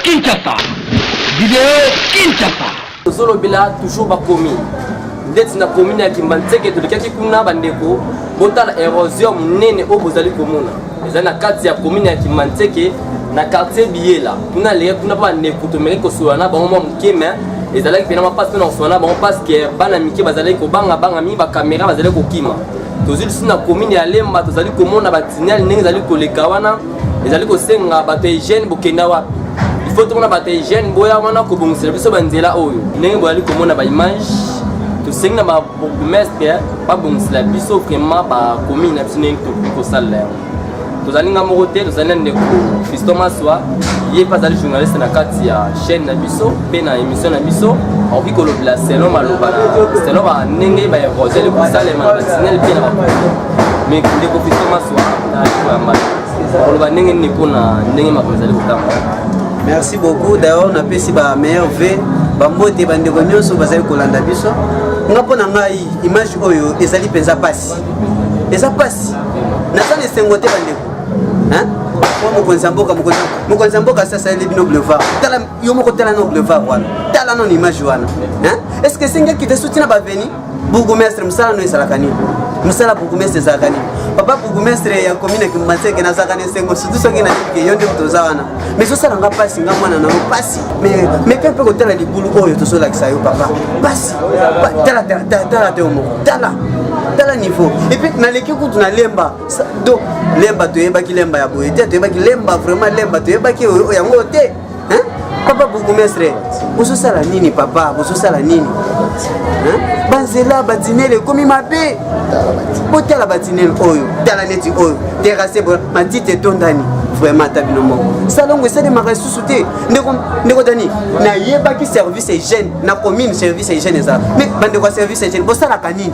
Kinshasa. Vidéo Kinshasa. Zolo bila toujours ba commune. Ndeti na commune ya Kimbantseke to lekaki kuna bandeko botala érosion munene o bozali komona. Ezana kati ya commune ya Kimbantseke na quartier Biela. Kuna leye kuna ba ndeko to mereko soana ba mwa mukeme. Ezala ki pena ma passe na soana ba parce que bana mike bazali ko banga mi ba caméra bazali ko kima. Tozili sina commune ya Lemba tozali komona ba signal ndenge zali ko leka wana. Ezali ko senga bato hygiène bokenda wapi. Il faut que bate hygiène boya wana ko bongisa biso banzela oyo ndenge boyali komona ba image to senga ba bourgmestre ba bongisa biso vraiment ba commune na biso ndenge to salaire tozali nga moko te tozali ndeko Fiston Maswa ye pasali journaliste na kati ya chaîne na biso pe na émission na biso envie ko lobla selon maloba selon ba ndenge ba éroger le salema ba signal pe na ba mais ndeko Fiston Maswa na ko ya mal oloba ndenge ndeko na ndenge makomezali kotamba. Merci beaucoup. D'ailleurs, on a pu ba meilleur V, ba mbote bande nyonso bazali kolanda biso. Ngapo na ngai image oyo ezali penza pasi. Eza pasi. Na sana esengote bande. Hein? Mo konza mboka sasa ile bino boulevard. Tala yo moko tala no boulevard wana. Tala no image wana. Hein? Est-ce que singa ki te soutient ba veni? Bourgmestre msala no esalakani. Msala bourgmestre esalakani. Papa bourgmestre ya commune Kimbantseke na zakane sengo surtout soki na ki yonde kutoza wana. Mais ça nga pasi nga mwana na pasi. Mais pepe ko tala libulu oyo to sola kisayo papa. Pasi. Tala te omo. Tala niveau. Et puis na leki kutu na lemba. Do lemba to yeba ki lemba ya boye. To yeba ki lemba vraiment lemba to yeba ki yango te. Hein? Papa bourgmestre. Boso sala nini papa? Boso sala nini? Hein? Banzela batinele komi mabe. Botala batinele oyo. Tala neti oyo. Terrasse matite tondani. Vraiment tabino mo. Salongo c'est des magasins sous-soutés. Ndeko dani na yeba ki service hygiène na commune service hygiène ça. Mais bande ko service hygiène bosala kanini?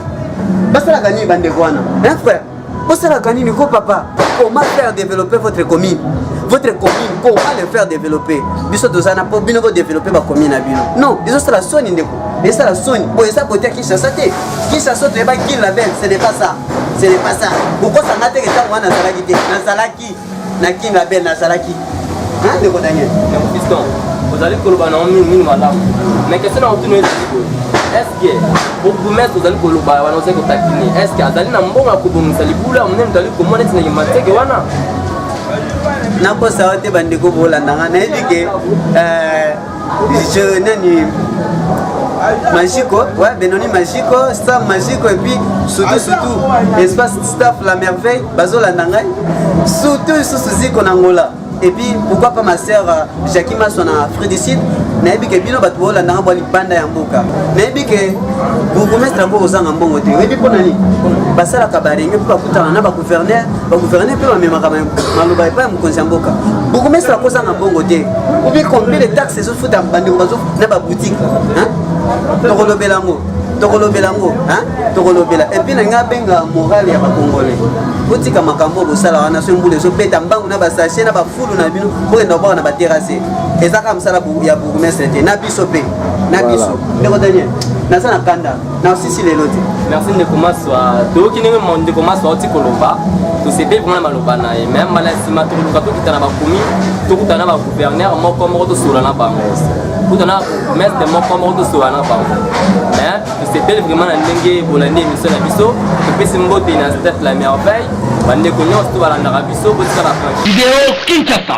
Basala kanini bande ko wana? Hein frère? Bosala kanini ko papa? Comment faire développer votre commune? Votre commune, comment le faire développer? Biso dozana po bino développer ba commune na bino. Non, ils ont ça la soni ndeko. Et ça la soni. Bon ça côté qui ça te. Qui ça saute les ba qui la belle, ce n'est pas ça. Ce n'est pas ça. Pourquoi ça n'a pas été wana salaki te? Na salaki na qui la belle na salaki. Hein ndeko Daniel. Donc Fiston, vous allez koloba na mini madame. Mais question na otunu est-ce que bourgmestre vous allez koloba wana ose ko takini? Est-ce que azali na mbonga ko bongisa libula mne ndali ko mona tina Kimbantseke wana? Na ko saote bande ko bolanda na edike je nani Magico, ouais, Benoni Magico, staff Magico et puis surtout espace staff La Merveille, Bazola Nangai, surtout sous Konangola. Et puis pourquoi pas ma sœur Jackie Masson en Frédicide, Nabi que Bino Batola Nangabali Banda Yamboka, Nabi que bourgmestre Ambo aux Angambongo, et puis Ponani, Basala Kabaring, pas Koutana, pas gouverneur peut même Malouba et pas Mkonzamboka. Bourgmestre Ambo Angambongo, ou bien combien de taxes se foutent en bande n'a pas boutique, hein? Tokolo belango, hein? Tokolo bela. Et puis nga benga morale ya ba Congolais. Botika makambo bosala wana so mbule so peta mbangu na ba sachet na ba fulu na bino pour enda ba na ba terrasse. Ezaka msala ya bourgmestre te na biso pe. Na biso. Ndeko Daniel. Na sana kanda. Na sisi lelo te. Merci ndeko Maswa. To kinenge ndeko Maswa oti koloba. To sepe vraiment maloba na e même malasima to luka to kitana ba komi, to kutana ba gouverneur moko to sola na bango. Kutana bourgmestre moko to sola na bango. Mais to sepe vraiment na ndenge bolandi émission na biso, to pesi mbote na staff La Merveille, bande ko nyonso to balanda biso botika la France. Vidéo Kinshasa.